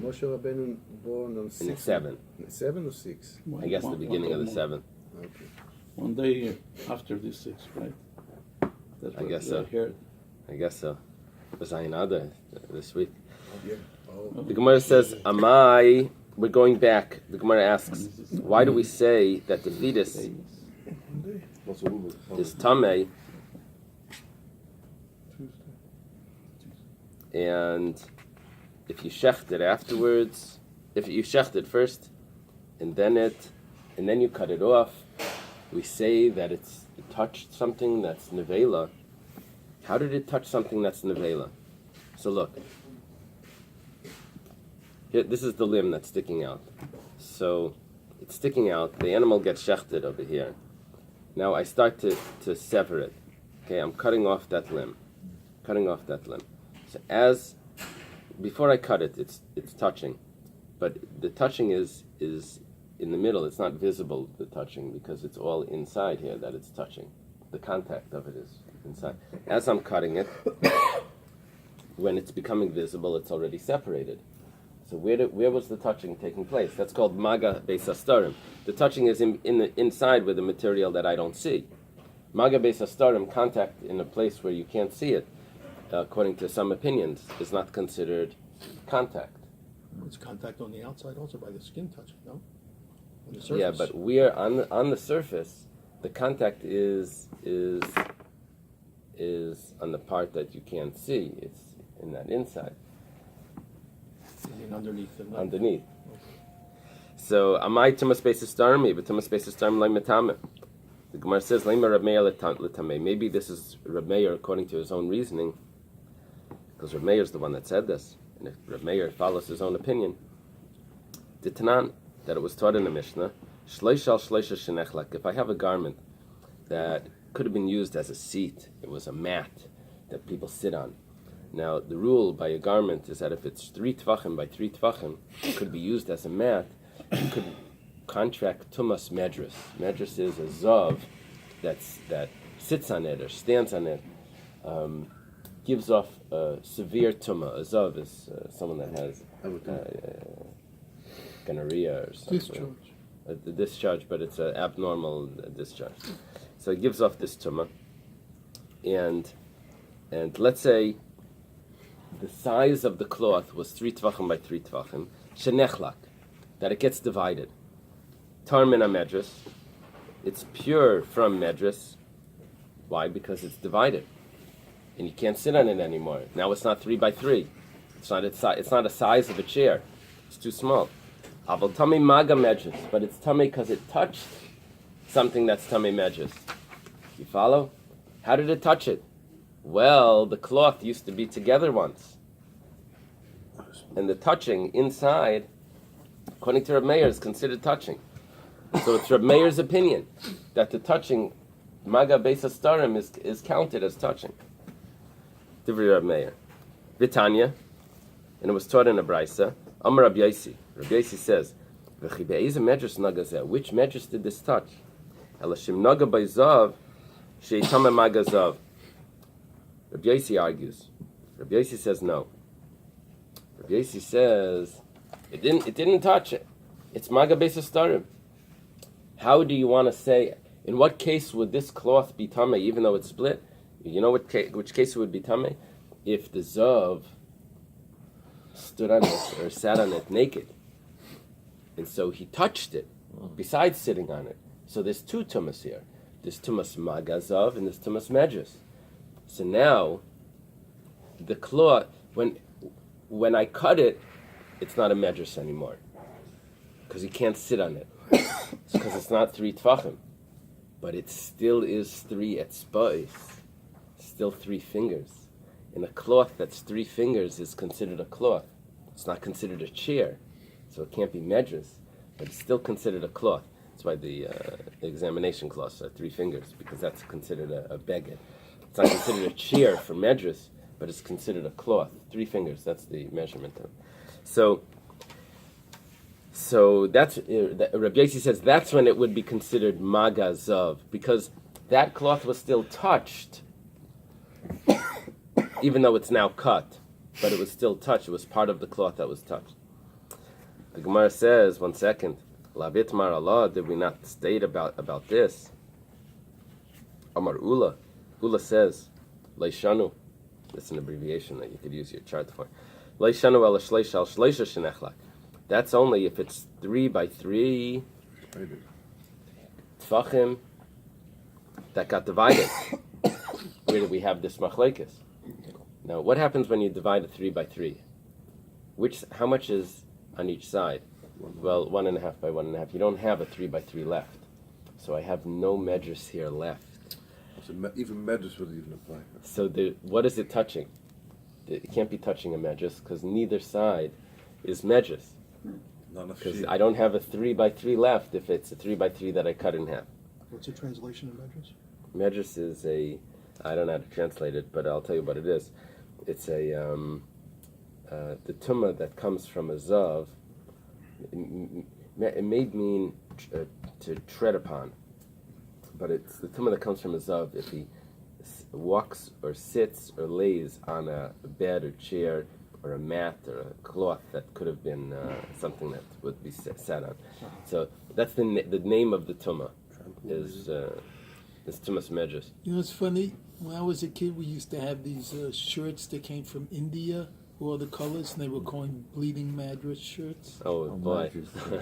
Moshe Rabbeinu born on In 6. 7. 7 or 6? I guess the beginning of the 7. Okay. One day after the 6, right? That's I what guess so. heard. I guess so. Was I another this week? Yeah. Oh. The Gemara says, Amai, we're going back. The Gemara asks, why do we say that the Vidus is Tameh, and if you shecht it afterwards, if you shecht it first, and then you cut it off, we say that it touched something that's nevela. How did it touch something that's nevela? So look, here, this is the limb that's sticking out. So it's sticking out. The animal gets shechted over here. Now I start to sever it. Okay, I'm cutting off that limb. So before I cut it, it's touching, but the touching is in the middle. It's not visible, the touching, because it's all inside here that it's touching. The contact of it is inside. As I'm cutting it, when it's becoming visible, it's already separated. So where was the touching taking place? That's called maga beis hastarim. The touching is in the inside with the material that I don't see. Maga beis hastarim, contact in a place where you can't see it, according to some opinions, is not considered contact. It's contact on the outside also by the skin touching, no? On the surface. Yeah, but we're on the surface. The contact is on the part that you can't see. It's in that inside. And underneath the knife. Underneath. So, amai tumas beis hastarim, but tumas beis hastarim lo metameh. The Gemara says, "Leima Rab Meir letameh." Maybe this is Rab Meir according to his own reasoning, because Rab Meir is the one that said this, and if Rab Meir follows his own opinion, the Tanan that it was taught in the Mishnah, shleishal shleisha shenechlak. If I have a garment that could have been used as a seat, it was a mat that people sit on. Now, the rule by a garment is that if it's 3 tvachim by 3 tvachim, it could be used as a mat. You could contract tumas medras. Medras is a zav that sits on it or stands on it, gives off a severe tumah. A zav is someone that has gonorrhea or something. Discharge. The discharge, but it's an abnormal discharge. So it gives off this tumah. And let's say the size of the cloth was 3 tvachim by 3 tvachim, shenechlak, that it gets divided. Tar min medras, it's pure from medras. Why? Because it's divided, and you can't sit on it anymore. Now it's not 3 by 3. It's not a size of a chair. It's too small. Aval tami maga medras, but it's tami because it touched something that's tami medras. You follow? How did it touch it? Well, the cloth used to be together once, and the touching inside, according to Reb Meir, is considered touching. So it's Reb Meir's opinion that the touching, maga beis hastarim, is counted as touching. Divrei Reb Meir, Vitanya, and it was taught in a brisa. Amar Rabbi Yosi. Rabbi Yosi says, "V'chi be'ezeh medras naga zeh?" Which medras did this touch? Elashim naga by zav, sheitame maga zav. Rabbi Yosi argues. Rabbi Yosi says no. Rabbi Yosi says it didn't touch it. It's maga beis hastarim. How do you want to say? In what case would this cloth be tameh, even though it's split? You know which case it would be tameh? If the zav stood on it or sat on it naked, and so he touched it, besides sitting on it. So there's 2 tumas here. There's tumas maga zav and there's tumas medras. So now, the cloth, when I cut it, it's not a medras anymore, because you can't sit on it. It's because it's not 3 tvachim, but it still is 3 etzba'is, still 3 fingers. And a cloth that's 3 fingers is considered a cloth. It's not considered a chair, so it can't be medras, but it's still considered a cloth. That's why the examination cloths are 3 fingers, because that's considered a beged. It's not considered a chair for medras, but it's considered a cloth. 3 fingers, that's the measurement of it. So that's Rabbi Yosi says that's when it would be considered maga zav, because that cloth was still touched, even though it's now cut, but it was still touched. It was part of the cloth that was touched. The Gemara says, 1 second, Labit Mar Allah, did we not state about this? Amar Ula. Ula says, Leishanu. That's an abbreviation that you could use your chart for. Leishanu ala shleish al shleisha shenechlak. That's only if it's 3 by 3 tfachim that got divided. Where do we have this machlekes? Now, what happens when you divide a 3 by 3? How much is on each side? Well, 1.5 by 1.5. You don't have a 3 by 3 left. So I have no measures here left. So even measures would even apply. So what is it touching? It can't be touching a measures because neither side is measures. Because I don't have a 3 by 3 left if it's a 3 by 3 that I cut in half. What's the translation of measures? Measures is I don't know how to translate it, but I'll tell you what it is. It's the tumah that comes from a zav. It may mean to tread upon, but it's the tumah that comes from a zav if he walks or sits or lays on a bed or chair or a mat or a cloth that could have been something that would be sat on. So that's the name of the tumah is tumas measures. You know, it's funny. When I was a kid, we used to have these shirts that came from India, all the colors, and they were called bleeding madras shirts. Oh boy!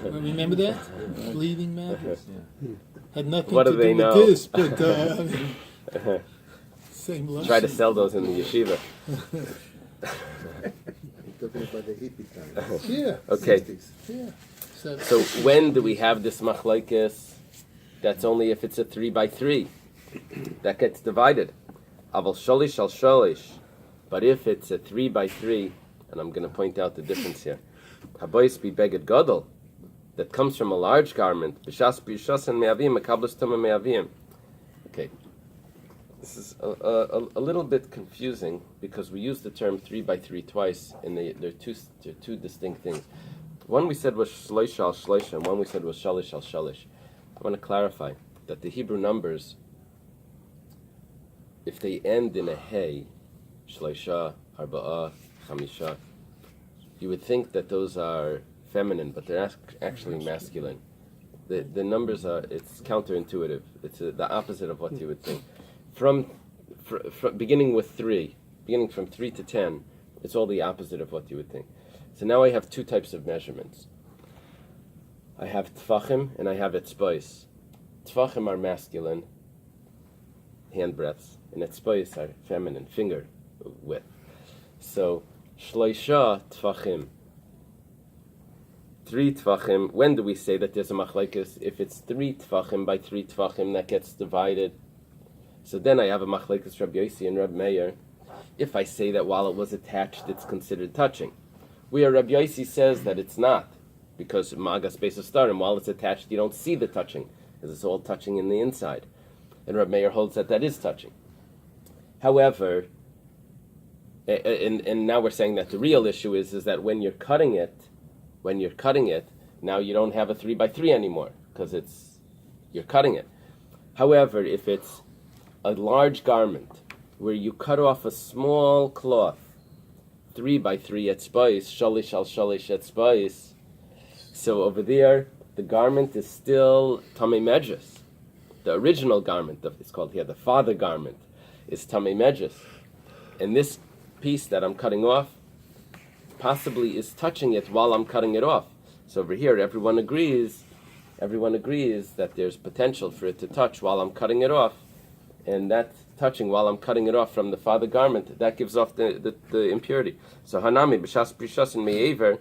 Remember that? Bleeding madras. Had nothing What to do do they with know? this, but I mean, same lesson. Try to sell those in the yeshiva. You're talking about the hippie times. Yeah. Okay. 60s. Yeah. So when do we have this machlekes? That's only if it's a 3 by 3 that gets divided. Aval sholish al sholish. But if it's a 3 by 3, and I'm going to point out the difference here. Bais be beged gadol, that comes from a large garment. B'shas b'shas and me'avim, mekablas tuma me'avim. Okay. This is a little bit confusing because we use the term 3 by 3 twice, and they're two distinct things. One we said was shloisha al shloisha, and one we said was shalish al shalish. I want to clarify that the Hebrew numbers, if they end in a hey, shloisha, arba'ah, chamisha, you would think that those are feminine, but they're actually masculine. The numbers it's counterintuitive. It's the opposite of what you would think. From beginning with 3, beginning from 3 to 10, it's all the opposite of what you would think. So now I have two types of measurements. I have tfachim and I have etzbais. Tfachim are masculine, hand breadths, and etzbais are feminine, finger width. So shloisha tfachim, 3 tfachim. When do we say that there's a machlekes? If it's 3 tfachim by 3 tfachim, that gets divided. So then I have a machlekes Rabbi Yosi and Rabbi Meir. If I say that while it was attached, it's considered touching. Where Rabbi Yosi says that it's not, because magas beis starim, while it's attached, you don't see the touching, because it's all touching in the inside. And Rabbi Meir holds that is touching. However, and now we're saying that the real issue is that when you're cutting it, now you don't have a 3 by 3 anymore, because you're cutting it. However, if it's a large garment where you cut off a small cloth, 3 by 3 etzbais, shalish al shalish etzbais, so over there the garment is still tamei medjus. The original garment, it's called here the father garment, is tamei medjus, and this piece that I'm cutting off possibly is touching it while I'm cutting it off. So over here everyone agrees that there's potential for it to touch while I'm cutting it off, and that touching while I'm cutting it off from the father garment, that gives off the impurity. So hanami b'shas prishas and me'aver,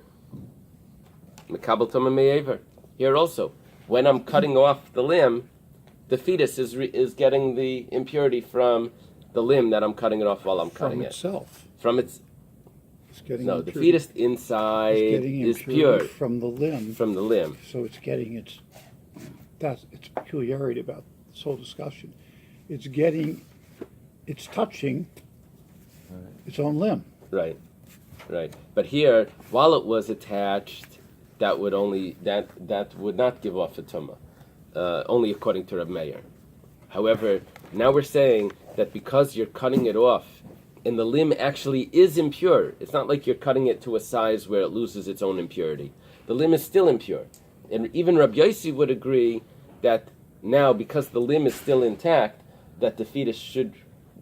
mekabel tuma me'aver. Here also, when I'm cutting off the limb, the fetus is getting the impurity from the limb that I'm cutting it off while I'm cutting it. From its getting no, impurity. the fetus inside is pure from the limb. From the limb. So it's getting its peculiarity about this whole discussion. It's touching its own limb. Right. But here, while it was attached, that would not give off a tumah, only according to Rabbi Meir. However, now we're saying that because you're cutting it off and the limb actually is impure. It's not like you're cutting it to a size where it loses its own impurity. The limb is still impure. And even Rabbi Yossi would agree that now, because the limb is still intact, that the fetus should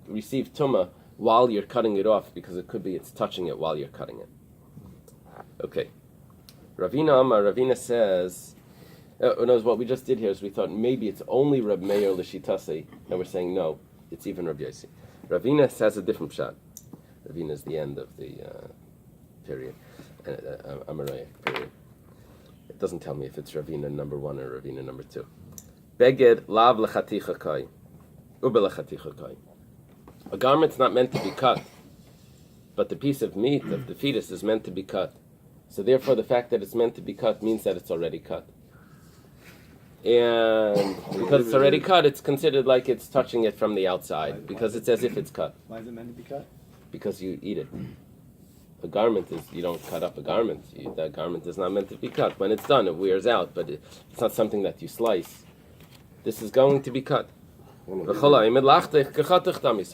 receive tumah while you're cutting it off, because it could be it's touching it while you're cutting it. Okay. Ravina says, knows what we just did here is we thought maybe it's only Reb Meir L'Shitase, and we're saying no, it's even Rabbi Yossi. Ravina says a different shot. Ravina is the end of the period, Amaraic period. It doesn't tell me if it's Ravina number 1 or Ravina number 2. Beged lav l'chaticha kai, ube l'chaticha kai. A garment's not meant to be cut, but the piece of meat of the fetus is meant to be cut. So therefore, the fact that it's meant to be cut means that it's already cut. And because it's already cut, it's considered like it's touching it from the outside, because it's as if it's cut. Why is it meant to be cut? Because you eat it. A garment is, you don't cut up a garment. That garment is not meant to be cut. When it's done, it wears out, but it's not something that you slice. This is going to be cut. So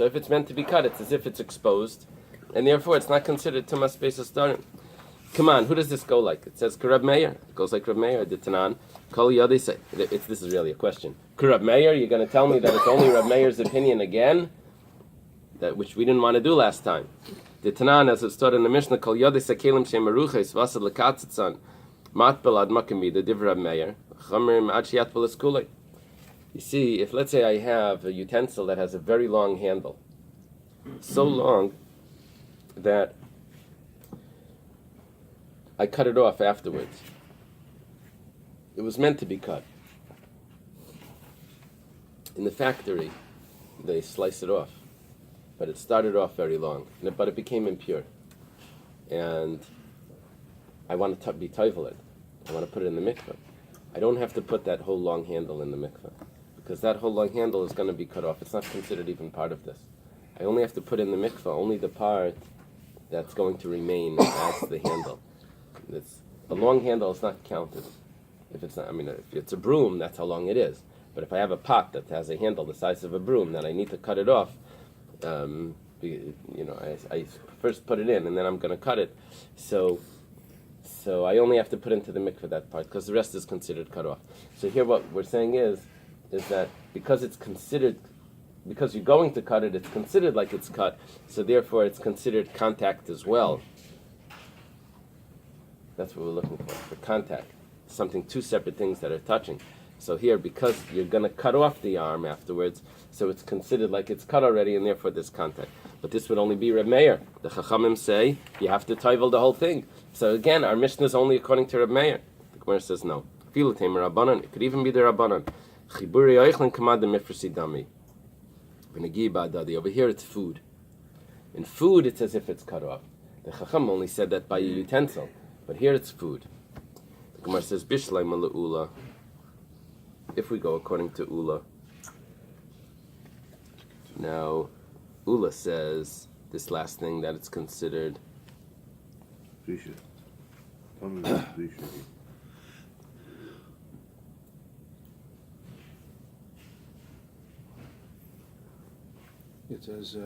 if it's meant to be cut, it's as if it's exposed, and therefore it's not considered tumas beis starting. Come on, who does this go like? It says Reb Meir. It goes like Reb Meir. Ditanan. Kol yadi say. This is really a question. Reb Meir, you're going to tell me that it's only Reb Meir's opinion again, that which we didn't want to do last time. Ditanan, as it started in the Mishnah, Kol yadi sekelim shemaruches vasad lekatzitzan matbel ad makami the div Reb Meir chamrim ad shiat v'leskulei. You see, if let's say I have a utensil that has a very long handle, so long that I cut it off afterwards. It was meant to be cut. In the factory, they slice it off, but it started off very long, but it became impure. And I want to be toivel. I want to put it in the mikveh. I don't have to put that whole long handle in the mikveh, because that whole long handle is going to be cut off. It's not considered even part of this. I only have to put in the mikveh only the part that's going to remain as the handle. A long handle is not counted. If it's not, if it's a broom, that's how long it is. But if I have a pot that has a handle the size of a broom, then I need to cut it off. I first put it in, and then I'm going to cut it. So I only have to put into the mikveh that part, because the rest is considered cut off. So here, what we're saying is that because you're going to cut it, it's considered like it's cut. So therefore, it's considered contact as well. That's what we're looking for contact. Something, two separate things that are touching. So here, because you're going to cut off the arm afterwards, so it's considered like it's cut already, and therefore there's contact. But this would only be Reb Meir. The Chachamim say you have to toivel the whole thing. So again, our Mishnah is only according to Reb Meir. The Gemara says no. It could even be the Rabbanan. Over here it's food. In food, it's as if it's cut off. The Chacham only said that by a utensil. But here it's food. The Gemara says, Bishlai Ula. If we go according to Ula. Now, Ula says this last thing that it's considered. It says,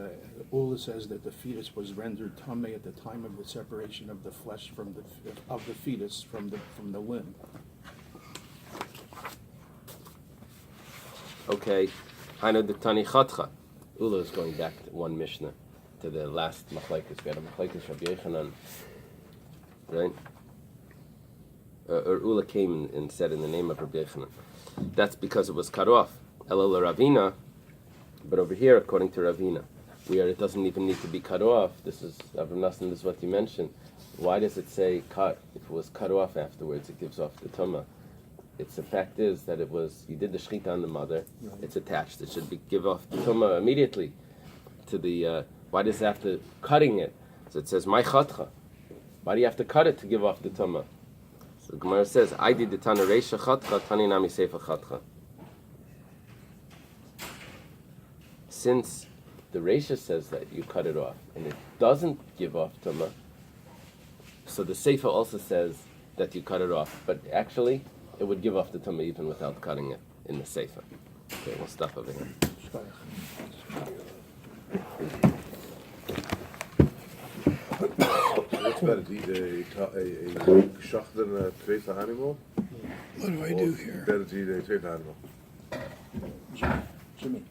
Ula says that the fetus was rendered tamei at the time of the separation of the flesh of the fetus from the limb. Okay, Hainu the Tani Chatcha. Ula is going back to one Mishnah, to the last Machlekes. We had a Machlekes Rabbi Yochanan, right? Or Ula came and said in the name of Rabbi Yochanan. That's because it was cut off. Elul Ravina. But over here, according to Ravina, where it doesn't even need to be cut off, this is what you mentioned. Why does it say cut? If it was cut off afterwards, it gives off the tumah. The fact is that you did the shechita on the mother. Right. It's attached. It should give off the tumah immediately. To the why does it have to cutting it? So it says my chatcha. Why do you have to cut it to give off the tumah? So the Gemara says I did the tana reisha chatcha tani nami seifa chatcha. Since the Reisha says that you cut it off, and it doesn't give off tumah, so the Seifa also says that you cut it off, but actually, it would give off the tumah even without cutting it in the Seifa. Okay, we'll stop over here. What's better, to eat a shach than a treif animal? What do I Or do here? Better to eat a treif animal. Jimmy,